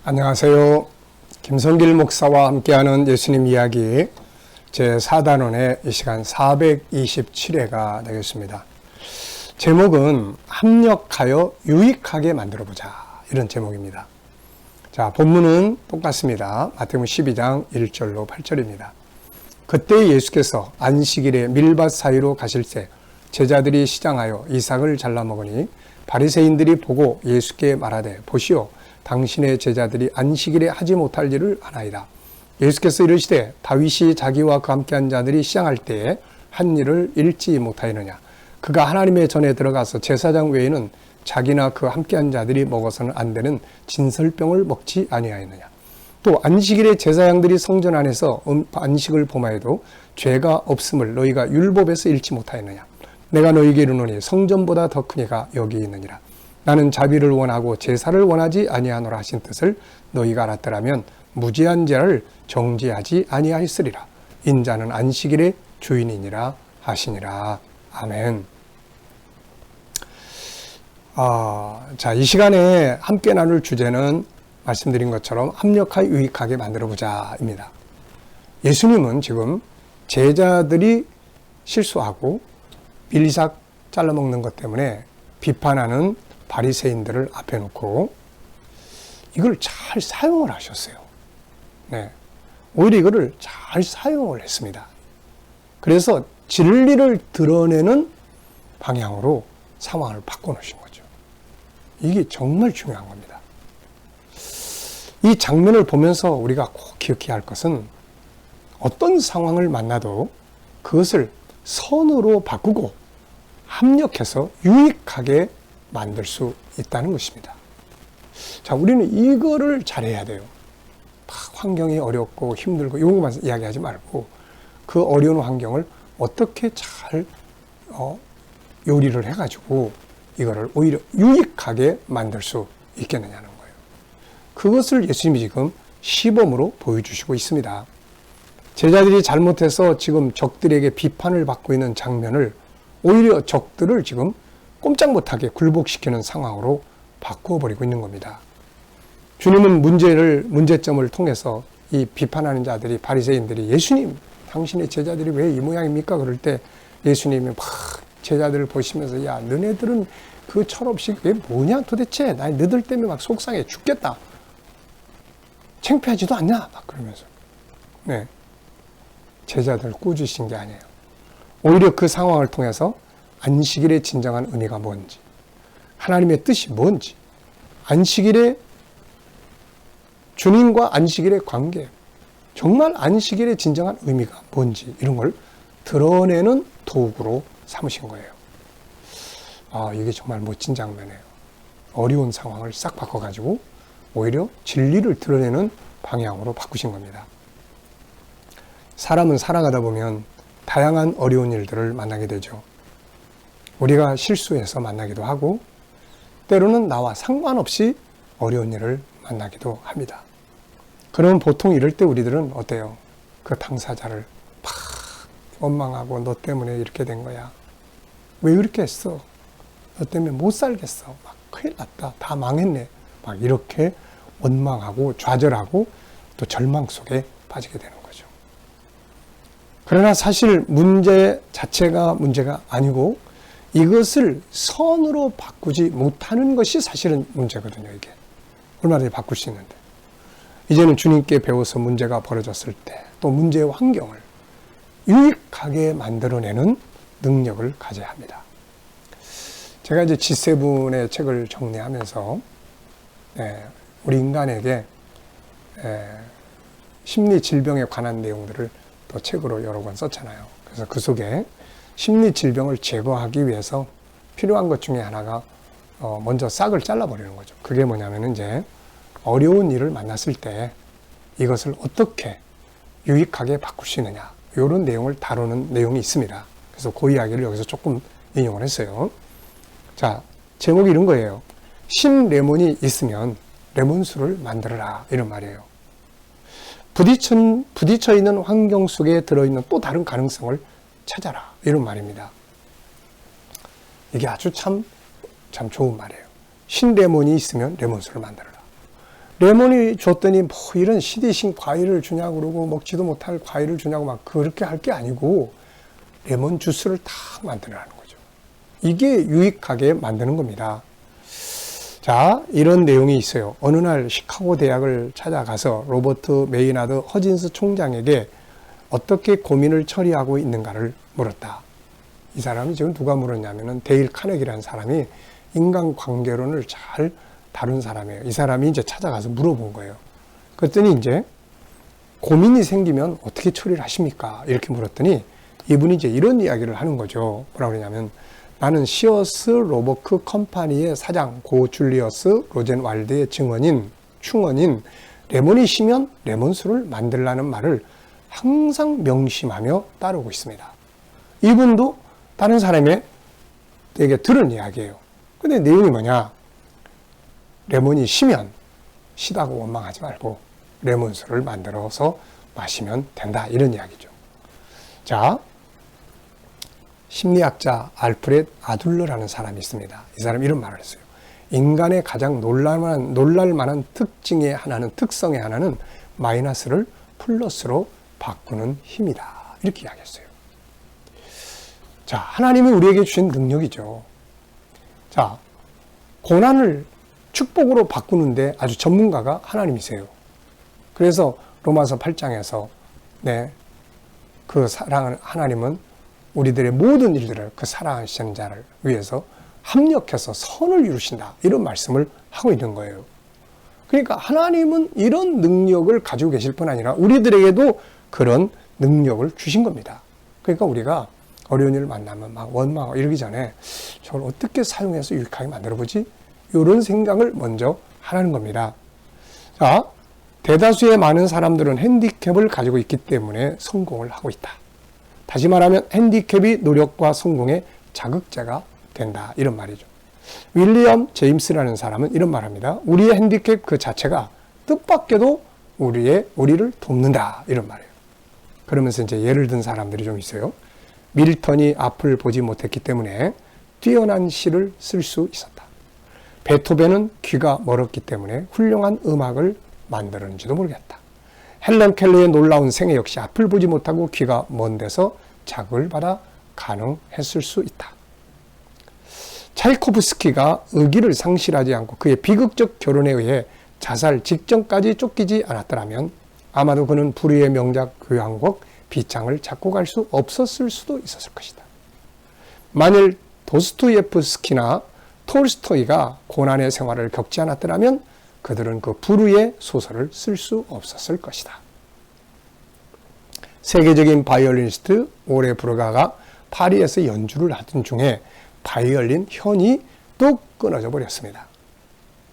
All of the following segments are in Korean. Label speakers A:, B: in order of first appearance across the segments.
A: 안녕하세요. 김성길 목사와 함께하는 예수님 이야기 제4단원의 이 시간 427회가 되겠습니다. 제목은 합력하여 유익하게 만들어보자, 이런 제목입니다. 자, 본문은 똑같습니다. 마태복음 12장 1절로 8절입니다. 그때 예수께서 안식일에 밀밭 사이로 가실 때 제자들이 시장하여 이삭을 잘라 먹으니 바리새인들이 보고 예수께 말하되, 보시오, 당신의 제자들이 안식일에 하지 못할 일을 하나이다. 예수께서 이르시되, 다윗이 자기와 그 함께한 자들이 시장할 때에 한 일을 잃지 못하였느냐. 그가 하나님의 전에 들어가서 제사장 외에는 자기나 그 함께한 자들이 먹어서는 안 되는 진설병을 먹지 아니하였느냐. 또 안식일에 제사장들이 성전 안에서 안식을 범하여도 죄가 없음을 너희가 율법에서 잃지 못하였느냐. 내가 너희에게 이르노니 성전보다 더 큰 이가 여기 있느니라. 나는 자비를 원하고 제사를 원하지 아니하노라 하신 뜻을 너희가 알았더라면 무지한 자를 정죄하지 아니하였으리라. 인자는 안식일의 주인이니라 하시니라. 아멘. 자, 이 시간에 함께 나눌 주제는 말씀드린 것처럼 합력하여 유익하게 만들어보자 입니다. 예수님은 지금 제자들이 실수하고 밀삭 잘라먹는 것 때문에 비판하는 바리새인들을 앞에 놓고 이걸 잘 사용을 하셨어요. 네. 오히려 이거를 잘 사용을 했습니다. 그래서 진리를 드러내는 방향으로 상황을 바꿔놓으신 거죠. 이게 정말 중요한 겁니다. 이 장면을 보면서 우리가 꼭 기억해야 할 것은 어떤 상황을 만나도 그것을 선으로 바꾸고 합력해서 유익하게 만들 수 있다는 것입니다. 자, 우리는 이거를 잘해야 돼요. 환경이 어렵고 힘들고 이런 것만 이야기하지 말고 그 어려운 환경을 어떻게 잘 요리를 해가지고 이거를 오히려 유익하게 만들 수 있겠느냐는 거예요. 그것을 예수님이 지금 시범으로 보여주시고 있습니다. 제자들이 잘못해서 지금 적들에게 비판을 받고 있는 장면을 오히려 적들을 지금 꼼짝 못하게 굴복시키는 상황으로 바꾸어버리고 있는 겁니다. 주님은 문제점을 통해서 이 비판하는 자들이, 바리새인들이, 예수님, 당신의 제자들이 왜 이 모양입니까? 그럴 때 예수님이 막 제자들을 보시면서, 야, 너네들은 그 철없이 그게 뭐냐 도대체? 나 너희들 때문에 막 속상해 죽겠다. 창피하지도 않냐? 막 그러면서. 네. 제자들을 꾸짖으신 게 아니에요. 오히려 그 상황을 통해서 안식일의 진정한 의미가 뭔지, 하나님의 뜻이 뭔지, 안식일의 주님과 안식일의 관계, 정말 안식일의 진정한 의미가 뭔지 이런 걸 드러내는 도구로 삼으신 거예요. 이게 정말 멋진 장면이에요. 어려운 상황을 싹 바꿔가지고 오히려 진리를 드러내는 방향으로 바꾸신 겁니다. 사람은 살아가다 보면 다양한 어려운 일들을 만나게 되죠. 우리가 실수해서 만나기도 하고 때로는 나와 상관없이 어려운 일을 만나기도 합니다. 그러면 보통 이럴 때 우리들은 어때요? 그 당사자를 막 원망하고, 너 때문에 이렇게 된 거야. 왜 이렇게 했어? 너 때문에 못 살겠어. 막 큰일 났다. 다 망했네. 막 이렇게 원망하고 좌절하고 또 절망 속에 빠지게 되는 거죠. 그러나 사실 문제 자체가 문제가 아니고 이것을 선으로 바꾸지 못하는 것이 사실은 문제거든요. 이게 얼마든지 바꿀 수 있는데, 이제는 주님께 배워서 문제가 벌어졌을 때 또 문제의 환경을 유익하게 만들어내는 능력을 가져야 합니다. 제가 이제 G7의 책을 정리하면서 우리 인간에게 심리 질병에 관한 내용들을 또 책으로 여러 권 썼잖아요. 그래서 그 속에 심리 질병을 제거하기 위해서 필요한 것 중에 하나가 먼저 싹을 잘라버리는 거죠. 그게 뭐냐면 이제 어려운 일을 만났을 때 이것을 어떻게 유익하게 바꿀 수 있느냐, 이런 내용을 다루는 내용이 있습니다. 그래서 그 이야기를 여기서 조금 인용을 했어요. 자, 제목이 이런 거예요. 신레몬이 있으면 레몬수를 만들어라, 이런 말이에요. 부딪혀 있는 환경 속에 들어있는 또 다른 가능성을 찾아라, 이런 말입니다. 이게 아주 참 좋은 말이에요. 신레몬이 있으면 레몬수를 만들어라. 레몬이 줬더니 뭐 이런 시디싱 과일을 주냐고 그러고 먹지도 못할 과일을 주냐고 막 그렇게 할 게 아니고 레몬 주스를 딱 만들어라는 거죠. 이게 유익하게 만드는 겁니다. 자, 이런 내용이 있어요. 어느 날 시카고 대학을 찾아가서 로버트 메이나드 허진스 총장에게 어떻게 고민을 처리하고 있는가를 물었다. 이 사람이 지금 누가 물었냐면은 데일 카네기라는 사람이 인간관계론을 잘 다룬 사람이에요. 이 사람이 이제 찾아가서 물어본 거예요. 그랬더니 이제 고민이 생기면 어떻게 처리를 하십니까? 이렇게 물었더니 이분이 이제 이런 이야기를 하는 거죠. 뭐라고 그러냐면 나는 시어스 로버크 컴퍼니의 사장 고 줄리어스 로젠왈드의 충원인 레몬이 시면 레몬수를 만들라는 말을 항상 명심하며 따르고 있습니다. 이분도 다른 사람에게 들은 이야기예요. 근데 내용이 뭐냐? 레몬이 시면 시다고 원망하지 말고 레몬수를 만들어서 마시면 된다. 이런 이야기죠. 자, 심리학자 알프렛 아둘러라는 사람이 있습니다. 이 사람이 이런 말을 했어요. 인간의 가장 놀랄만한 특성의 하나는 마이너스를 플러스로 바꾸는 힘이다. 이렇게 이야기했어요. 자, 하나님이 우리에게 주신 능력이죠. 자, 고난을 축복으로 바꾸는데 아주 전문가가 하나님이세요. 그래서 로마서 8장에서 그 사랑하는 하나님은 우리들의 모든 일들을 그 사랑하시는 자를 위해서 합력해서 선을 이루신다. 이런 말씀을 하고 있는 거예요. 그러니까 하나님은 이런 능력을 가지고 계실 뿐 아니라 우리들에게도 그런 능력을 주신 겁니다. 그러니까 우리가 어려운 일을 만나면 막 원망하고 이러기 전에 저걸 어떻게 사용해서 유익하게 만들어보지? 이런 생각을 먼저 하라는 겁니다. 자, 대다수의 많은 사람들은 핸디캡을 가지고 있기 때문에 성공을 하고 있다. 다시 말하면 핸디캡이 노력과 성공의 자극제가 된다. 이런 말이죠. 윌리엄 제임스라는 사람은 이런 말합니다. 우리의 핸디캡 그 자체가 뜻밖에도 우리를 돕는다. 이런 말이에요. 그러면서 이제 예를 든 사람들이 좀 있어요. 밀턴이 앞을 보지 못했기 때문에 뛰어난 시를 쓸 수 있었다. 베토벤은 귀가 멀었기 때문에 훌륭한 음악을 만들었는지도 모르겠다. 헬런 켈러의 놀라운 생애 역시 앞을 보지 못하고 귀가 먼 데서 자극을 받아 가능했을 수 있다. 차이코프스키가 의기를 상실하지 않고 그의 비극적 결혼에 의해 자살 직전까지 쫓기지 않았더라면 아마도 그는 불후의 명작 교향곡 비창을 작곡할 수 없었을 수도 있었을 것이다. 만일 도스토예프스키나 톨스토이가 고난의 생활을 겪지 않았더라면 그들은 그 불후의 소설을 쓸 수 없었을 것이다. 세계적인 바이올리니스트 오레 브르가가 파리에서 연주를 하던 중에 바이올린 현이 뚝 끊어져 버렸습니다.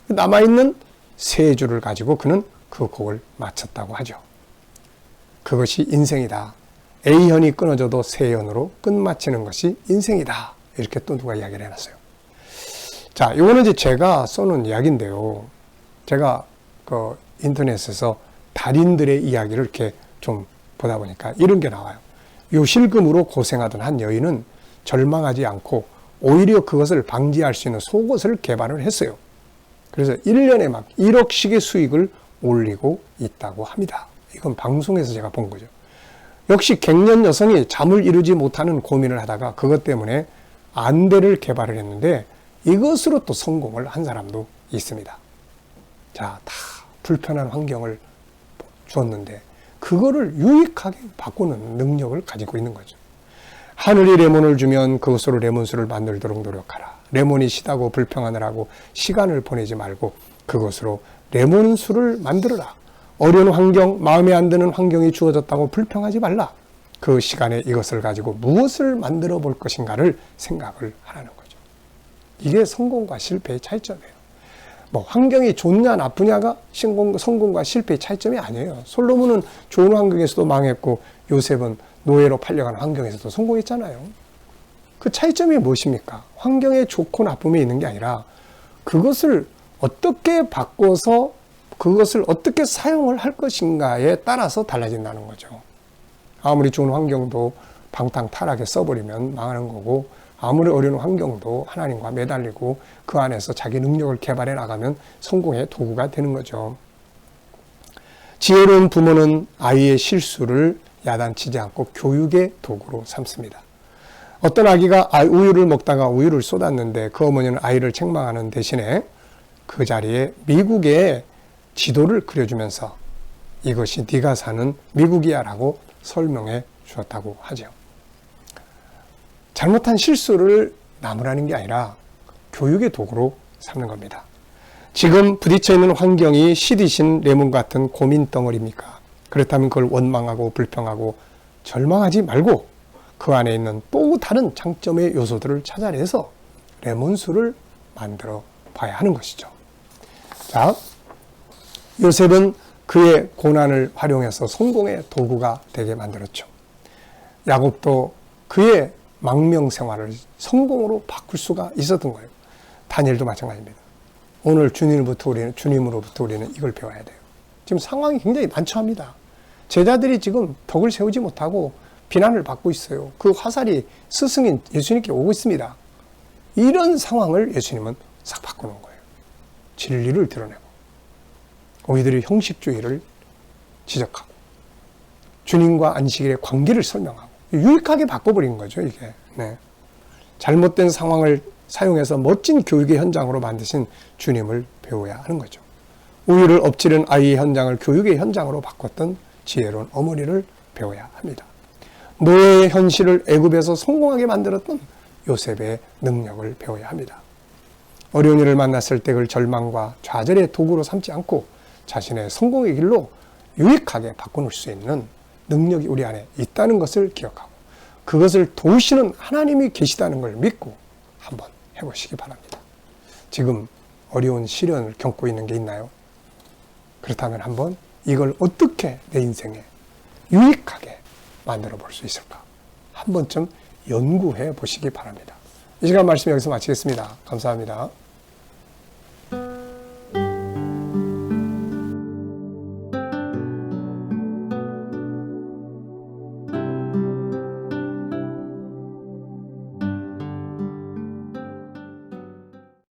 A: 남아있는 세 줄을 가지고 그는 그 곡을 마쳤다고 하죠. 그것이 인생이다. A현이 끊어져도 C현으로 끝마치는 것이 인생이다. 이렇게 또 누가 이야기를 해놨어요. 자, 이거는 이제 제가 써놓은 이야기인데요. 제가 그 인터넷에서 달인들의 이야기를 이렇게 좀 보다 보니까 이런 게 나와요. 요실금으로 고생하던 한 여인은 절망하지 않고 오히려 그것을 방지할 수 있는 속옷을 개발을 했어요. 그래서 1년에 막 1억씩의 수익을 올리고 있다고 합니다. 이건 방송에서 제가 본 거죠. 역시 갱년 여성이 잠을 이루지 못하는 고민을 하다가 그것 때문에 안대를 개발을 했는데 이것으로 또 성공을 한 사람도 있습니다. 자, 다 불편한 환경을 주었는데 그거를 유익하게 바꾸는 능력을 가지고 있는 거죠. 하늘이 레몬을 주면 그것으로 레몬수를 만들도록 노력하라. 레몬이 시다고 불평하느라고 시간을 보내지 말고 그것으로 레몬수를 만들어라. 어려운 환경, 마음에 안 드는 환경이 주어졌다고 불평하지 말라. 그 시간에 이것을 가지고 무엇을 만들어 볼 것인가를 생각을 하라는 거죠. 이게 성공과 실패의 차이점이에요. 뭐 환경이 좋냐 나쁘냐가 성공과 실패의 차이점이 아니에요. 솔로몬은 좋은 환경에서도 망했고 요셉은 노예로 팔려가는 환경에서도 성공했잖아요. 그 차이점이 무엇입니까? 환경에 좋고 나쁨이 있는 게 아니라 그것을 어떻게 바꿔서 그것을 어떻게 사용을 할 것인가에 따라서 달라진다는 거죠. 아무리 좋은 환경도 방탕탈하게 써버리면 망하는 거고 아무리 어려운 환경도 하나님과 매달리고 그 안에서 자기 능력을 개발해 나가면 성공의 도구가 되는 거죠. 지혜로운 부모는 아이의 실수를 야단치지 않고 교육의 도구로 삼습니다. 어떤 아기가 우유를 먹다가 우유를 쏟았는데 그 어머니는 아이를 책망하는 대신에 그 자리에 미국의 지도를 그려주면서 이것이 네가 사는 미국이야 라고 설명해 주었다고 하죠. 잘못한 실수를 나무라는 게 아니라 교육의 도구로 삼는 겁니다. 지금 부딪혀 있는 환경이 시디신 레몬 같은 고민 덩어리입니까? 그렇다면 그걸 원망하고 불평하고 절망하지 말고 그 안에 있는 또 다른 장점의 요소들을 찾아내서 레몬수를 만들어 봐야 하는 것이죠. 자, 요셉은 그의 고난을 활용해서 성공의 도구가 되게 만들었죠. 야곱도 그의 망명 생활을 성공으로 바꿀 수가 있었던 거예요. 다니엘도 마찬가지입니다. 오늘 주님으로부터 우리는 이걸 배워야 돼요. 지금 상황이 굉장히 난처합니다. 제자들이 지금 덕을 세우지 못하고 비난을 받고 있어요. 그 화살이 스승인 예수님께 오고 있습니다. 이런 상황을 예수님은 싹 바꾸는 거예요. 진리를 드러내고 우리들의 형식주의를 지적하고 주님과 안식일의 관계를 설명하고 유익하게 바꿔버린 거죠. 이게 잘못된 상황을 사용해서 멋진 교육의 현장으로 만드신 주님을 배워야 하는 거죠. 우유를 엎치는 아이의 현장을 교육의 현장으로 바꿨던 지혜로운 어머니를 배워야 합니다. 노예의 현실을 애굽에서 성공하게 만들었던 요셉의 능력을 배워야 합니다. 어려운 일을 만났을 때 그걸 절망과 좌절의 도구로 삼지 않고 자신의 성공의 길로 유익하게 바꿔놓을 수 있는 능력이 우리 안에 있다는 것을 기억하고 그것을 도우시는 하나님이 계시다는 걸 믿고 한번 해보시기 바랍니다. 지금 어려운 시련을 겪고 있는 게 있나요? 그렇다면 한번 이걸 어떻게 내 인생에 유익하게 만들어 볼 수 있을까? 한 번쯤 연구해 보시기 바랍니다. 이 시간 말씀 여기서 마치겠습니다. 감사합니다.